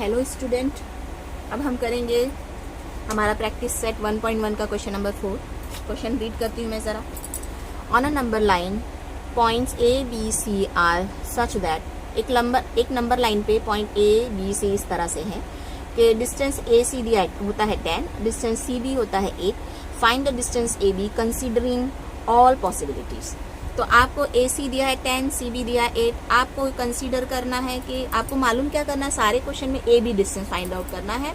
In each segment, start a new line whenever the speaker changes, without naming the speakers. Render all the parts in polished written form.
Hello student, अब हम करेंगे हमारा प्रैक्टिस सेट 1.1 का क्वेश्चन नंबर 4। क्वेश्चन रीड करती हूँ मैं ज़रा। On a number line points A B C are such that एक नंबर लाइन पे पॉइंट ए बी सी इस तरह से है कि डिस्टेंस ए सी दिया होता है 10, डिस्टेंस सी बी होता है 8। Find the distance A be considering all possibilities. तो आपको ए सी दिया है 10, सी बी दिया है 8। आपको कंसीडर करना है कि आपको मालूम क्या करना है, सारे क्वेश्चन में A B distance find out करना है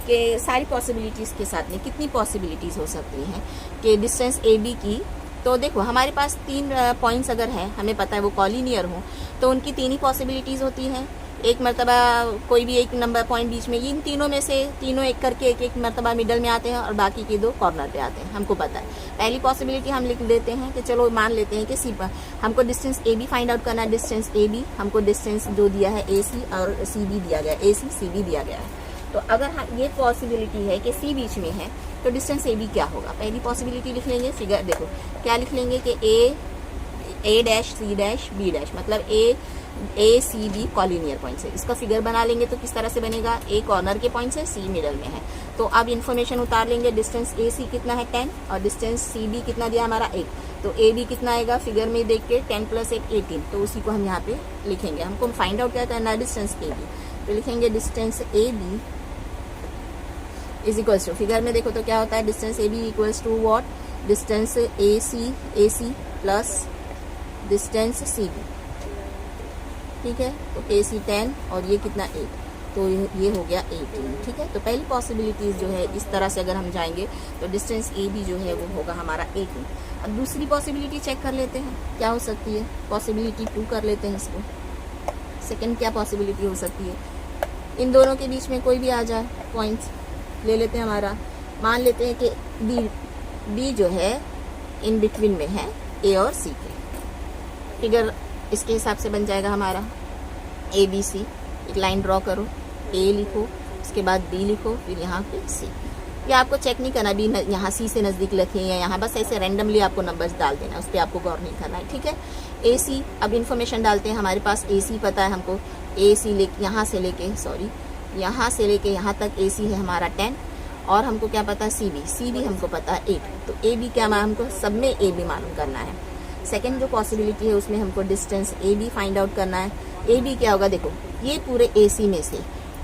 कि सारी पॉसिबिलिटीज़ के साथ में कितनी पॉसिबिलिटीज़ हो सकती हैं कि डिस्टेंस ए बी की। तो देखो हमारे पास 3 पॉइंट्स अगर हैं, हमें पता है वो कॉलिनियर हों, तो उनकी 3 ही पॉसिबिलिटीज़ होती हैं। एक मरतबा कोई भी एक नंबर पॉइंट बीच में, इन तीनों में से तीनों एक करके एक मरतबा मिडल में आते हैं और बाकी के 2 कॉर्नर पे आते हैं, हमको पता है। पहली पॉसिबिलिटी हम लिख देते हैं कि चलो मान लेते हैं कि सी पर हमको distance A B find out करना है। डिस्टेंस ए बी हमको डिस्टेंस जो दिया है ए सी और सी बी दिया गया, ए सी बी दिया गया है। तो अगर ये पॉसिबिलिटी है कि सी बीच में है तो डिस्टेंस ए बी क्या होगा। पहली पॉसिबिलिटी लिख लेंगे, फिगर देखो क्या लिख लेंगे कि A dash C dash B dash, मतलब A C B collinear point है। इसका फिगर बना लेंगे तो किस तरह से बनेगा, ए कॉर्नर के पॉइंट है, सी मिडल में है। तो अब इन्फॉर्मेशन उतार लेंगे, डिस्टेंस ए सी कितना है 10 और डिस्टेंस सी बी कितना दिया हमारा 8। तो ए बी कितना आएगा फिगर में देख के 10 + 8 18। तो उसी को हम यहाँ पे लिखेंगे। हमको फाइंड आउट क्या करना है, डिस्टेंस ए बी। तो लिखेंगे distance A B is equals to, figure में देखो तो क्या होता है, distance A B equals to what, distance A C plus distance C B. ठीक है, तो ए सी 10 और ये कितना 8, तो ये हो गया 18। ठीक है, तो पहली पॉसिबिलिटीज़ जो है इस तरह से अगर हम जाएंगे तो डिस्टेंस ए बी जो है वो होगा हमारा 18। अब दूसरी पॉसिबिलिटी चेक कर लेते हैं क्या हो सकती है। पॉसिबिलिटी 2 कर लेते हैं इसको। सेकंड क्या पॉसिबिलिटी हो सकती है, इन दोनों के बीच में कोई भी आ जाए पॉइंट्स ले लेते हैं हमारा। मान लेते हैं कि बी जो है इन बिटवीन में है ए और सी के। फिगर इसके हिसाब से बन जाएगा हमारा ए बी सी। एक लाइन ड्रॉ करो, ए लिखो, उसके बाद बी लिखो, फिर यहाँ पे सी। ये आपको चेक नहीं करना बी यहाँ सी से नज़दीक लिखें या यहाँ, बस ऐसे रैंडमली आपको नंबर्स डाल देना, उस पर आपको गौर नहीं करना है। ठीक है, ए सी अब इन्फॉर्मेशन डालते हैं। हमारे पास ए सी पता है हमको, ए सी यहाँ से लेके यहाँ तक ए सी है हमारा 10 और हमको क्या पता है सी बी हमको पता है 8। तो ए बी क्या हमको सब में ए बी मालूम करना है। सेकंड जो पॉसिबिलिटी है उसमें हमको distance A B find out करना है। ए बी क्या होगा, देखो ये पूरे ए सी में से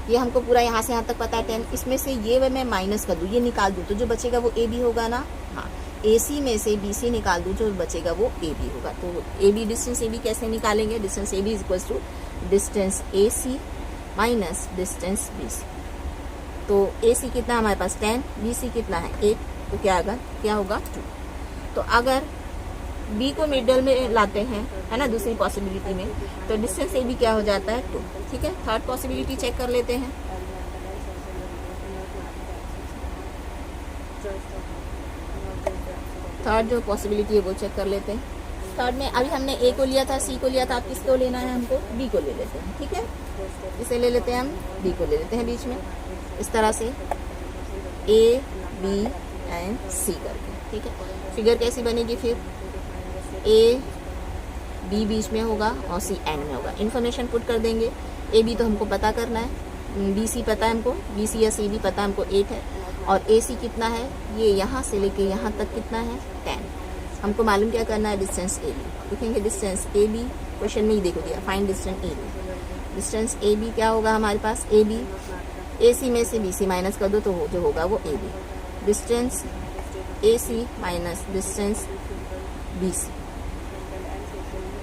ये हमको पूरा यहाँ से यहाँ तक पता है 10, इसमें से ये मैं माइनस कर दूँ, ये निकाल दूँ, तो जो बचेगा वो ए बी होगा ना। हाँ, ए सी में से बी सी निकाल दूँ, जो बचेगा वो ए बी होगा। तो A B distance A B कैसे निकालेंगे, distance A B is equals to distance A C minus distance B C. तो ए सी कितना हमारे पास 10, बी सी कितना है 8, तो क्या होगा 2। तो अगर बी को मिडल में लाते हैं, है ना, दूसरी पॉसिबिलिटी में, तो डिस्टेंस ए बी क्या हो जाता है 2। ठीक है, थर्ड पॉसिबिलिटी चेक कर लेते हैं। थर्ड जो पॉसिबिलिटी है वो चेक कर लेते हैं। थर्ड में अभी हमने ए को लिया था, सी को लिया था, अब किसको लेना है हमको, बी को ले लेते हैं। ठीक है, इसे ले लेते हैं हम, बी को ले लेते हैं बीच में इस तरह से ए बी एंड सी करके। ठीक है, फिगर कैसी बनेगी फिर, ए बी बीच में होगा और सी एंड में होगा। इन्फॉर्मेशन पुट कर देंगे। ए बी तो हमको पता करना है, बी सी पता है हमको, बी सी या सी बी पता है हमको 8 है, और ए सी कितना है, ये यहाँ से लेके यहाँ तक कितना है 10। हमको मालूम क्या करना है, डिस्टेंस ए बी। लिखेंगे डिस्टेंस ए बी, क्वेश्चन में ही देखो दिया, find distance A B. Distance A B क्या होगा हमारे पास, ए बी ए सी में से बी सी माइनस कर दो तो जो होगा वो A B. Distance A C minus distance B C.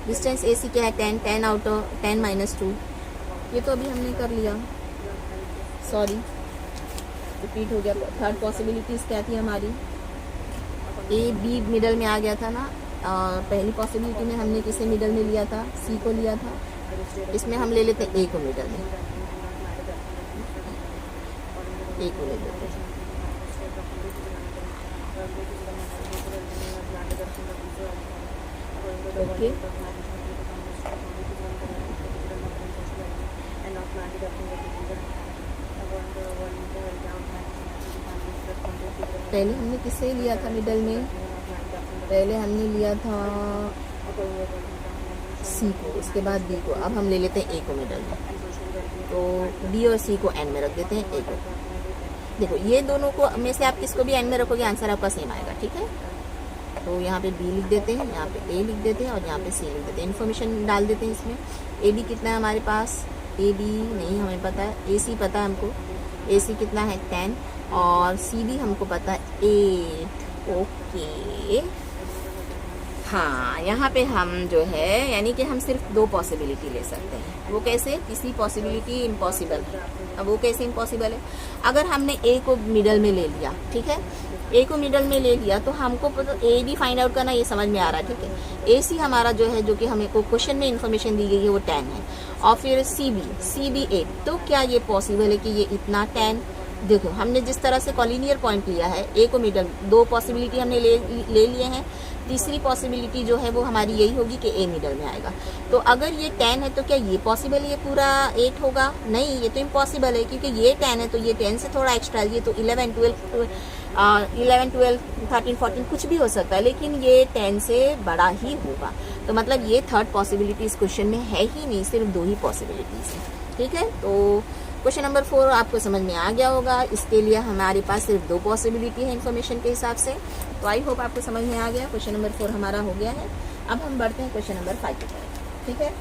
Distance A C क्या है 10 आउट ऑफ 10 माइनस 2। ये तो अभी हमने कर लिया, सॉरी रिपीट हो गया। थर्ड पॉसिबिलिटीज़ क्या थी हमारी, ए बी मिडल में आ गया था ना, पहली पॉसिबिलिटी में हमने किसे मिडल में लिया था, सी को लिया था। इसमें हम ले लेते ए को मिडल में, ए को ले लेते हैं। ओके, पहले हमने किसे लिया था मिडल में, पहले हमने लिया था सी को, उसके बाद बी को। अब हम ले लेते हैं ए को मिडल में। तो बी और सी को एन में रख देते हैं, ए को। देखो ये दोनों को में से आप किसको भी एन में रखोगे आंसर आपका सेम आएगा, ठीक है। तो यहाँ पे बी लिख देते हैं, यहाँ पे ए लिख देते हैं और यहाँ पे सी लिख देते हैं। इन्फॉर्मेशन डाल देते हैं इसमें। ए बी कितना है हमारे पास, ए बी नहीं हमें पता है, ए सी पता है हमको, ए सी कितना है 10 और सी बी हमको पता है 8। ओके हाँ, यहाँ पे हम जो है यानी कि हम सिर्फ 2 पॉसिबिलिटी ले सकते हैं। वो कैसे, किसी पॉसिबिलिटी इम्पॉसिबल है। अब वो कैसे इम्पॉसिबल है, अगर हमने ए को मिडल में ले लिया, ठीक है, ए को मिडल में ले लिया तो हमको ए भी फाइंड आउट करना, ये समझ में आ रहा है, ठीक है। ए सी हमारा जो है, जो कि हमें को क्वेश्चन में इन्फॉर्मेशन दी गई है वो 10 है और फिर सी बी 8। तो क्या ये पॉसिबल है कि ये इतना 10, देखो हमने जिस तरह से कॉलिनियर पॉइंट लिया है, ए को मिडल, 2 पॉसिबिलिटी हमने ले लिए हैं। तीसरी पॉसिबिलिटी जो है वो हमारी यही होगी कि ए मिडल में आएगा। तो अगर ये 10 है तो क्या ये पॉसिबल है ये पूरा 8 होगा, नहीं, ये तो इम्पॉसिबल है, क्योंकि ये 10 है तो ये 10 से थोड़ा एक्स्ट्रा, ये तो 11, 12, 13, 14 कुछ भी हो सकता है, लेकिन ये 10 से बड़ा ही होगा। तो मतलब ये थर्ड पॉसिबिलिटी इस क्वेश्चन में है ही नहीं, सिर्फ 2 ही पॉसिबिलिटीज है, ठीक है। तो क्वेश्चन नंबर 4 आपको समझ में आ गया होगा। इसके लिए हमारे पास सिर्फ 2 पॉसिबिलिटी है इन्फॉर्मेशन के हिसाब से। तो आई होप आपको समझ में आ गया। क्वेश्चन नंबर 4 हमारा हो गया है। अब हम बढ़ते हैं क्वेश्चन नंबर 5 की तरफ, ठीक है।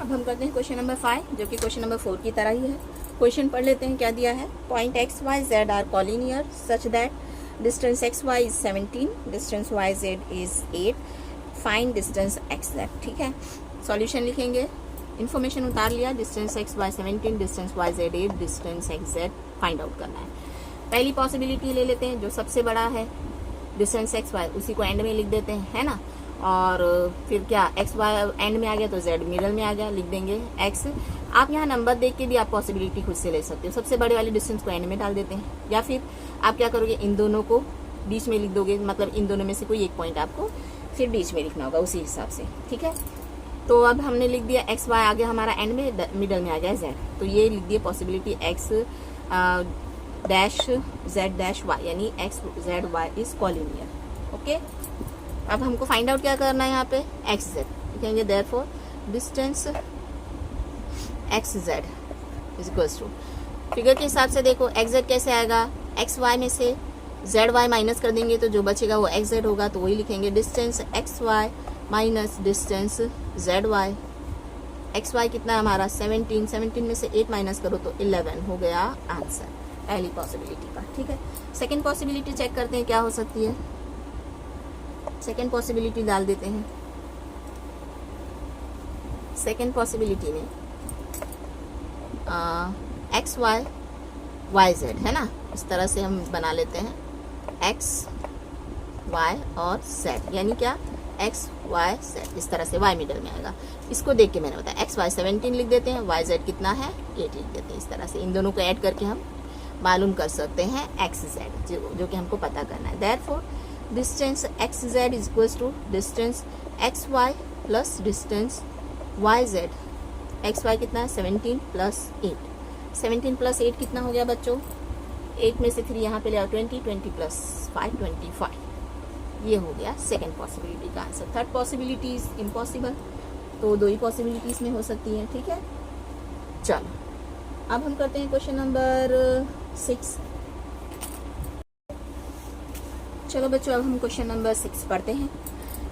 अब हम करते हैं क्वेश्चन नंबर 5, जो कि क्वेश्चन नंबर 4 की तरह ही है। क्वेश्चन पढ़ लेते हैं, क्या दिया है। Point X Y Z are collinear such that distance X Y is 17, distance Y Z is 8, find distance X Z, ठीक है। सॉल्यूशन लिखेंगे, इन्फॉर्मेशन उतार लिया, distance X Y 17, distance Y Z 8, distance X Z find out करना है। पहली possibility ले लेते हैं, जो सबसे बड़ा है, डिस्टेंस एक्स वाई, उसी को एंड में लिख देते हैं, है ना। और फिर क्या, एक्स वाई एंड में आ गया तो जेड मिडल में आ गया, लिख देंगे एक्स। आप यहाँ नंबर देख के भी आप पॉसिबिलिटी खुद से ले सकते हो। सबसे बड़े वाले डिस्टेंस को एंड में डाल देते हैं, या फिर आप क्या करोगे, इन दोनों को बीच में लिख दोगे, मतलब इन दोनों में से कोई एक पॉइंट आपको फिर बीच में लिखना होगा उसी हिसाब से, ठीक है। तो अब हमने लिख दिया एक्स वाई आ गया हमारा एंड में, मिडल में आ गया जेड, तो ये लिख दिया possibility X dash Z dash Y, यानी X Z Y is collinear. Okay, अब हमको फाइंड आउट क्या करना है, यहाँ पे एक्स जेड लिखेंगे। Therefore distance X Z is equals to, figure के हिसाब से देखो एक्स जेड कैसे आएगा, एक्स वाई में से जेड वाई माइनस कर देंगे तो जो बचेगा वो एक्स जेड होगा, तो वही लिखेंगे distance X Y minus distance Z Y. X Y कितना है हमारा 17, 17 में से 8 माइनस करो तो 11 हो गया आंसर पहली पॉसिबिलिटी का, ठीक है। सेकेंड पॉसिबिलिटी चेक करते हैं क्या हो सकती है। सेकेंड पॉसिबिलिटी डाल देते हैं। सेकेंड पॉसिबिलिटी में एक्स वाई वाई जेड है ना, इस तरह से हम बना लेते हैं, एक्स वाई और जेड, यानी क्या एक्स वाई जेड, इस तरह से वाई मिडल में आएगा। इसको देख के मैंने बताया एक्स वाई 17 लिख देते हैं, वाई जेड कितना है 8 लिख देते हैं। इस तरह से इन दोनों को ऐड करके हम मालूम कर सकते हैं एक्स जेड, जो कि हमको पता करना है। Therefore distance X Z is equals to distance X Y plus distance Y Z. X Y कितना है 17 प्लस 8, 17 प्लस 8 कितना हो गया बच्चों, 8 में से 3 यहाँ पे ले आओ 20, 20 प्लस 5 25, ये हो गया सेकेंड पॉसिबिलिटी का answer. Third possibility is impossible, तो 2 ही पॉसिबिलिटीज में हो सकती है, ठीक है। चलो अब हम करते हैं क्वेश्चन नंबर 6। चलो बच्चों अब हम क्वेश्चन नंबर 6 पढ़ते हैं।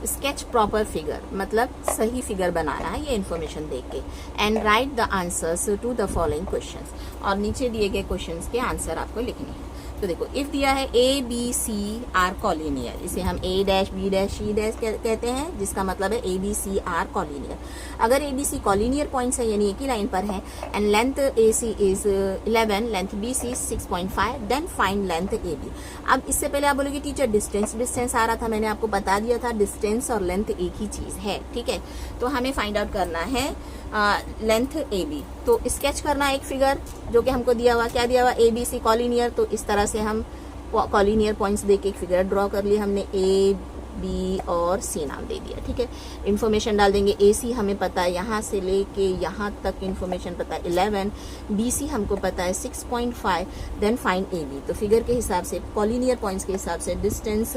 स्केच प्रॉपर फिगर, मतलब सही फिगर बनाना है ये इन्फॉर्मेशन देख के, and write the answers to the following questions, और नीचे दिए गए क्वेश्चंस के आंसर आपको लिखने हैं। तो देखो इफ दिया है A B C are collinear, इसे हम A dash B dash C dash कहते हैं, जिसका मतलब है A B C are collinear. अगर A B C collinear points है यानी एक ही लाइन पर है, and length A C is 11, length B C 6.5, then find length A B. अब इससे पहले आप बोलोगे टीचर डिस्टेंस आ रहा था, मैंने आपको बता दिया था डिस्टेंस और लेंथ एक ही चीज है, ठीक है। तो हमें फाइंड आउट करना है लेंथ ए बी। तो स्केच करना एक फिगर जो कि हमको दिया हुआ, क्या दिया हुआ, ए बी सी कॉलिनियर। तो इस तरह से हम कॉलिनियर पॉइंट्स देके एक फिगर ड्रॉ कर लिया हमने, ए बी और सी नाम दे दिया, ठीक है। इन्फॉर्मेशन डाल देंगे, ए सी हमें पता है यहाँ से लेके यहाँ तक इन्फॉर्मेशन पता है 11, बी सी हमको पता है 6.5, देन फाइंड ए बी। तो फिगर के हिसाब से कॉलिनियर पॉइंट्स के हिसाब से डिस्टेंस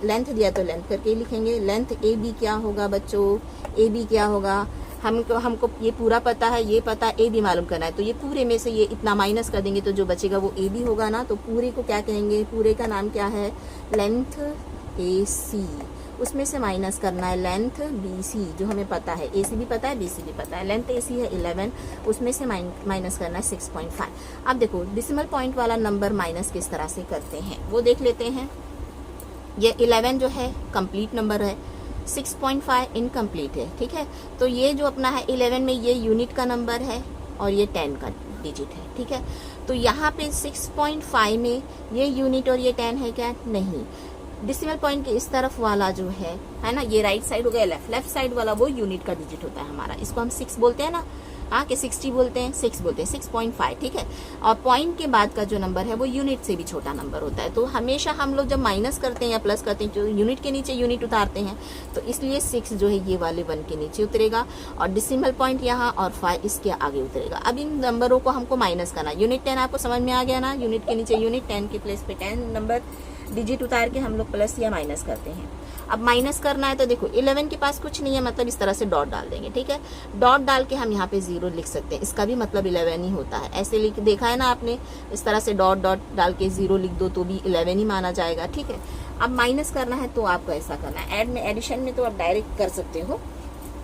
लेंथ दिया तो लेंथ करके लिखेंगे। लेंथ ए बी क्या होगा बच्चों, ए बी क्या होगा, हमको ये पूरा पता है, ये पता है, ए बी मालूम करना है, तो ये पूरे में से ये इतना माइनस कर देंगे तो जो बचेगा वो ए बी होगा ना। तो पूरे को क्या कहेंगे, पूरे का नाम क्या है, लेंथ ए सी, उसमें से माइनस करना है लेंथ बी सी जो हमें पता है, ए सी भी पता है, बी सी भी पता है। लेंथ ए सी है 11, उसमें से माइनस करना है 6.5। अब देखो डिसिमल पॉइंट वाला नंबर माइनस किस तरह से करते हैं वो देख लेते हैं। ये 11 जो है कंप्लीट नंबर है, 6.5 इनकम्प्लीट है, ठीक है। तो ये जो अपना है 11 में ये यूनिट का नंबर है और ये 10 का डिजिट है, ठीक है। तो यहाँ पे 6.5 में ये यूनिट और ये 10 है क्या, नहीं। डिसिमल पॉइंट के इस तरफ वाला जो है ना, ये राइट साइड हो गया, लेफ्ट साइड वाला वो यूनिट का डिजिट होता है हमारा, इसको हम 6 बोलते हैं ना, हाँ कि 60 बोलते हैं, 6 बोलते हैं, 6.5, ठीक है। और पॉइंट के बाद का जो नंबर है वो यूनिट से भी छोटा नंबर होता है। तो हमेशा हम लोग जब माइनस करते हैं या प्लस करते हैं तो यूनिट के नीचे यूनिट उतारते हैं, तो इसलिए 6 जो है ये वाले 1 के नीचे उतरेगा और डिसिमल पॉइंट यहाँ और 5 इसके आगे उतरेगा। अब इन नंबरों को हमको माइनस करना, यूनिट 10 आपको समझ में आ गया ना, यूनिट के नीचे यूनिट, 10 के प्लेस पे 10 नंबर डिजिट उतार के हम लोग प्लस या माइनस करते हैं। अब माइनस करना है तो देखो 11 के पास कुछ नहीं है, मतलब इस तरह से डॉट डाल देंगे, ठीक है। डॉट डाल के हम यहाँ पे 0 लिख सकते हैं, इसका भी मतलब 11 ही होता है। ऐसे लिख देखा है ना आपने, इस तरह से डॉट डॉट डाल के 0 लिख दो तो भी 11 ही माना जाएगा, ठीक है। अब माइनस करना है तो आपको ऐसा करना है, ऐड में एडिशन में तो आप डायरेक्ट कर सकते हो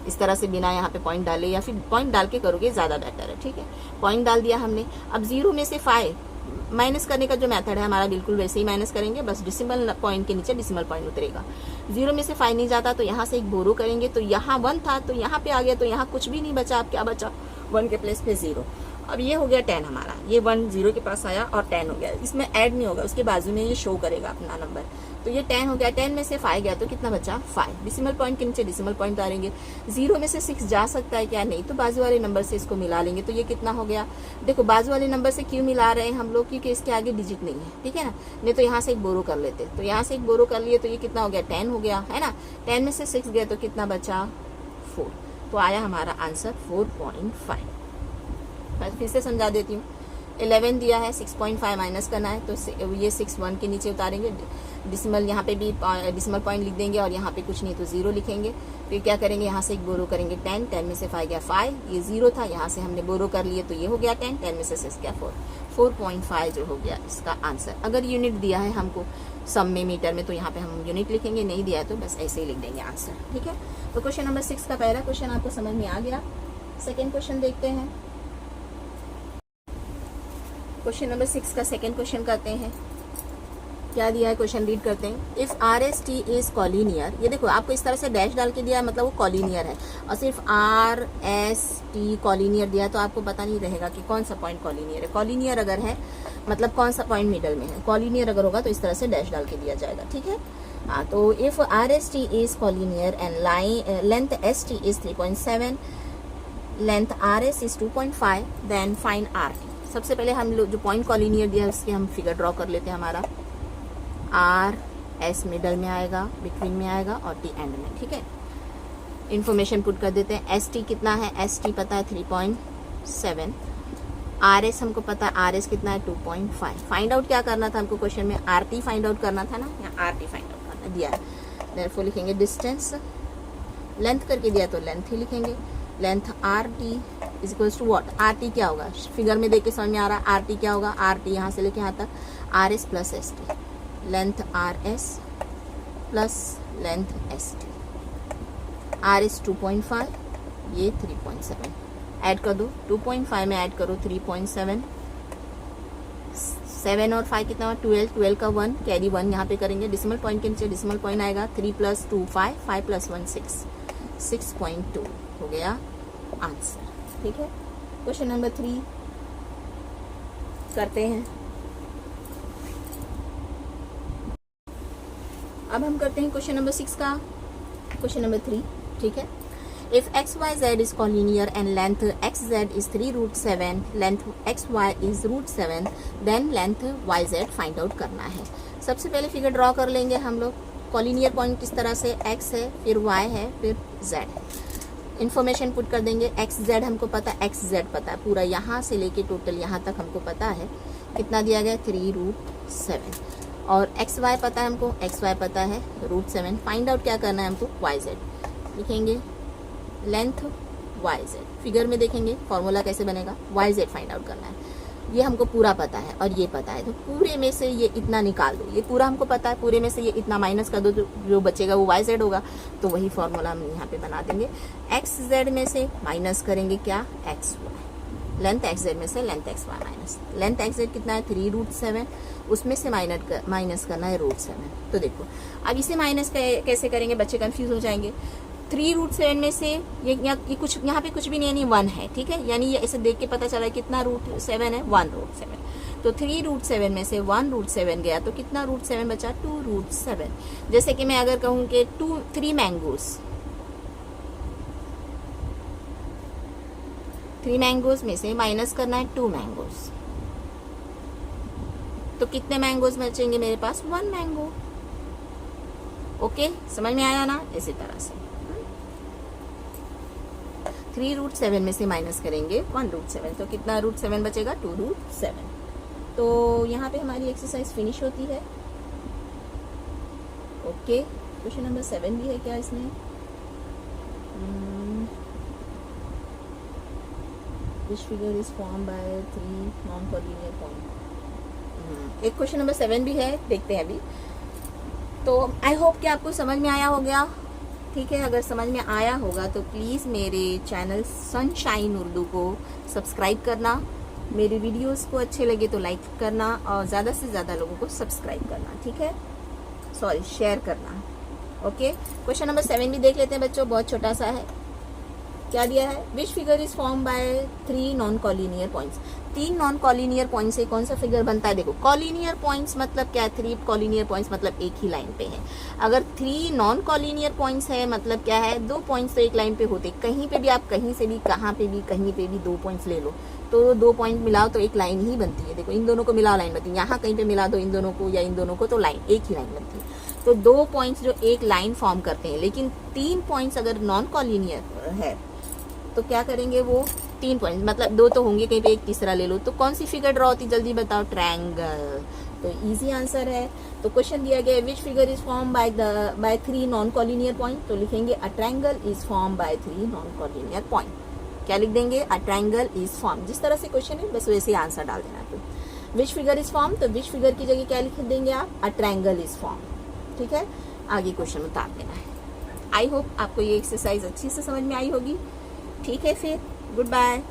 इस तरह से बिना यहाँ पे पॉइंट डाले, या फिर पॉइंट डाल के करोगे ज्यादा बेटर है, ठीक है। पॉइंट डाल दिया हमने। अब 0 में से 5 माइनस करने का जो मेथड है हमारा बिल्कुल वैसे ही माइनस करेंगे, बस डिसिमल पॉइंट के नीचे डिसिमल पॉइंट उतरेगा। 0 में से 5 नहीं जाता तो यहाँ से एक बोरो करेंगे, तो यहाँ 1 था तो यहाँ पे आ गया, तो यहाँ कुछ भी नहीं बचा, अब क्या बचा, 1 के प्लेस पे 0। अब ये हो गया 10 हमारा, ये 1 0 के पास आया और 10 हो गया, इसमें ऐड नहीं होगा, उसके बाजू में ये शो करेगा अपना नंबर। तो ये 10 हो गया, 10 में से 5 गया तो कितना बचा, 5। डिसिमल पॉइंट के नीचे डिसिमल पॉइंट उतारेंगे। 0 में से 6 जा सकता है क्या, नहीं, तो बाजू वाले नंबर से इसको मिला लेंगे। तो ये कितना हो गया, देखो बाजू वाले नंबर से क्यों मिला रहे हैं हम लोग, क्योंकि इसके आगे डिजिट नहीं है, ठीक है ना। नहीं तो यहाँ से एक बोरो कर लेते, तो यहाँ से एक बोरो कर लिए तो ये कितना हो गया, 10 हो गया, है ना। 10 में से 6 गया तो कितना बचा, 4। तो आया हमारा आंसर 4.5। मैं फिर से समझा देती हूँ, 11 दिया है, 6.5 माइनस करना है तो ये 6 1 के नीचे उतारेंगे, डिसिमल यहाँ पे भी डिसिमल पॉइंट लिख देंगे और यहाँ पे कुछ नहीं तो 0 लिखेंगे। फिर क्या करेंगे, यहाँ से एक बोरो करेंगे 10, 10 में से 5 गया 5, ये 0 था, यहाँ से हमने बोरो कर लिए तो ये हो गया 10, 10 में से 6 गया 4, 4.5 जो हो गया इसका आंसर। अगर यूनिट दिया है हमको सम में मीटर में तो यहाँ पे हम यूनिट लिखेंगे, नहीं दिया है तो बस ऐसे ही लिख देंगे आंसर, ठीक है। तो क्वेश्चन नंबर 6 का पहला क्वेश्चन आपको समझ में आ गया। सेकेंड क्वेश्चन देखते हैं। क्वेश्चन नंबर 6 का सेकेंड क्वेश्चन करते हैं। क्या दिया है क्वेश्चन, रीड करते हैं। If R S T is collinear, ये देखो आपको इस तरह से डैश डाल के दिया है, मतलब वो कॉलिनियर है, और सिर्फ आर एस टी कॉलिनियर दिया है तो आपको पता नहीं रहेगा कि कौन सा पॉइंट कॉलिनियर है। कॉलिनियर अगर है मतलब कौन सा पॉइंट मिडल में है, कॉलिनियर अगर होगा तो इस तरह से डैश डाल के दिया जाएगा, ठीक है। हाँ, तो if R S T is collinear and line length S T is 3.7, length R S is 2.5, then find R T. सबसे पहले हम लोग जो पॉइंट कॉलिनियर दिया है उसकी हम फिगर ड्रॉ कर लेते हैं। हमारा आर एस मिडल में आएगा, बिटवीन में आएगा और टी एंड में, ठीक है। इन्फॉर्मेशन पुट कर देते हैं। एस टी कितना है, एस टी पता है 3.7, आर एस हमको पता है आर एस कितना है 2.5। फाइंड आउट क्या करना था हमको क्वेश्चन में, आर टी फाइंड आउट करना था ना, यहाँ आर टी फाइंड आउट करना दिया है। देयरफॉर लिखेंगे डिस्टेंस, लेंथ करके दिया तो लेंथ ही लिखेंगे। Length R T is equals to what, R T क्या होगा, फिगर में देख के समझ में आ रहा है आर टी क्या होगा, आर टी यहाँ से लेके यहाँ तक R S plus S T, length R S plus length S T. R S 2.5, ये 3.7, ऐड कर दो, 2.5 में ऐड करो 3.7, 7 और 5 कितना हुआ 12, 12 का 1 कैरी 1 यहाँ पे करेंगे, डिसिमल पॉइंट के नीचे डिसिमल पॉइंट आएगा, 3 + 2 5, 5 + 1 6, 6.2 हो गया आंसर, ठीक है। क्वेश्चन नंबर 3 करते हैं। अब हम करते हैं क्वेश्चन नंबर 6 का क्वेश्चन नंबर 3, ठीक है। If X Y Z is collinear and length X Z is 3√7, length X Y is √7, then length Y Z find out करना है। सबसे पहले फिगर ड्रॉ कर लेंगे हम लोग, कॉलिनियर पॉइंट इस तरह से x है, फिर y है, फिर z है। इन्फॉर्मेशन पुट कर देंगे। एक्स जेड हमको पता है, एक्स जेड पता है, पूरा यहाँ से लेके टोटल यहाँ तक हमको पता है। कितना दिया गया? 3√7। और एक्स वाई पता है हमको, एक्स वाई पता है √7। फाइंड आउट क्या करना है हमको? वाई जेड लिखेंगे, लेंथ वाई जेड। फिगर में देखेंगे फॉर्मूला कैसे बनेगा, वाई जेड फाइंड आउट करना है। ये हमको पूरा पता है और ये पता है, तो पूरे में से ये इतना निकाल दो। ये पूरा हमको पता है, पूरे में से ये इतना माइनस कर दो, तो जो बचेगा वो वाई जेड होगा। तो वही फॉर्मूला हम यहाँ पे बना देंगे। एक्स जेड में से माइनस करेंगे क्या? X Y. Length X Z में से length X Y minus length X Z कितना है? 3√7। उसमें से माइनस करना है √7। तो देखो अब इसे माइनस कैसे करेंगे, बच्चे कंफ्यूज हो जाएंगे। 3√7 में से ये कुछ यहाँ पे कुछ भी नहीं, यानी 1 है, ठीक है। यानी ये ऐसे देख के पता चला है कितना √7 है, 1√7। तो 3√7 में से 1√7 गया तो कितना √7 बचा? 2√7। जैसे कि मैं अगर कहूँ कि 3 मैंगोज में से माइनस करना है 2 मैंगोज, तो कितने मैंगोज बचेंगे मेरे पास? 1 मैंगो। ओके, समझ में आया ना? इसी तरह से 3√7 में से माइनस करेंगे 1√7, तो कितना √7 बचेगा? 2√7। तो यहाँ पे हमारी एक्सरसाइज फिनिश होती है। ओके, क्वेश्चन नंबर 7 भी है क्या इसमें? Which figure is formed by 3 non-collinear points? एक क्वेश्चन नंबर 7 भी है, देखते हैं अभी। तो आई होप कि आपको समझ में आया हो गया, ठीक है। अगर समझ में आया होगा तो प्लीज़ मेरे चैनल सनशाइन उर्दू को सब्सक्राइब करना, मेरे वीडियोस को अच्छे लगे तो लाइक करना और ज़्यादा से ज़्यादा लोगों को सब्सक्राइब करना, ठीक है। सॉरी, शेयर करना। ओके, क्वेश्चन नंबर 7 भी देख लेते हैं बच्चों, बहुत छोटा सा है। क्या दिया है? Which figure is form by 3 non collinear points. 3 non collinear point से कौन सा फिगर बनता है? देखो, कॉलिनियर पॉइंट्स मतलब क्या है? 3 कॉलिनियर पॉइंट्स मतलब एक ही लाइन पे है। अगर 3 नॉन कॉलिनियर पॉइंट्स है मतलब क्या है? 2 पॉइंट्स तो एक लाइन पे होते। कहीं पे भी आप कहीं से भी कहाँ पे भी कहीं पे भी 2 पॉइंट्स ले लो, तो 2 पॉइंट मिलाओ तो एक लाइन ही बनती है। देखो, इन दोनों को मिलाओ, लाइन बनती है। यहाँ कहीं पे मिला दो इन दोनों को या इन दोनों को, तो लाइन, एक ही लाइन बनती है। तो 2 पॉइंट्स जो एक लाइन फॉर्म करते हैं, लेकिन 3 पॉइंट्स अगर नॉन कॉलिनियर है तो क्या करेंगे? वो 3 पॉइंट मतलब 2 तो होंगे, कहीं पे एक तीसरा ले लो। तो कौन सी फिगर ड्रॉ होती, जल्दी बताओ? ट्रायंगल। तो इजी आंसर है। तो क्वेश्चन दिया गया है which figure is form by 3 non collinear point, तो लिखेंगे a triangle is form by 3 non collinear point. क्या लिख देंगे? A triangle is form. जिस तरह से क्वेश्चन है बस वैसे ही आंसर डाल देना। तो विच फिगर इज फॉर्म, तो विच फिगर की जगह क्या लिख देंगे आप? अ ट्रायंगल इज फॉर्म, ठीक है। आगे क्वेश्चन उतार देना है। आई होप आपको ये एक्सरसाइज अच्छी से समझ में आई होगी, ठीक है। फिर गुड बाय।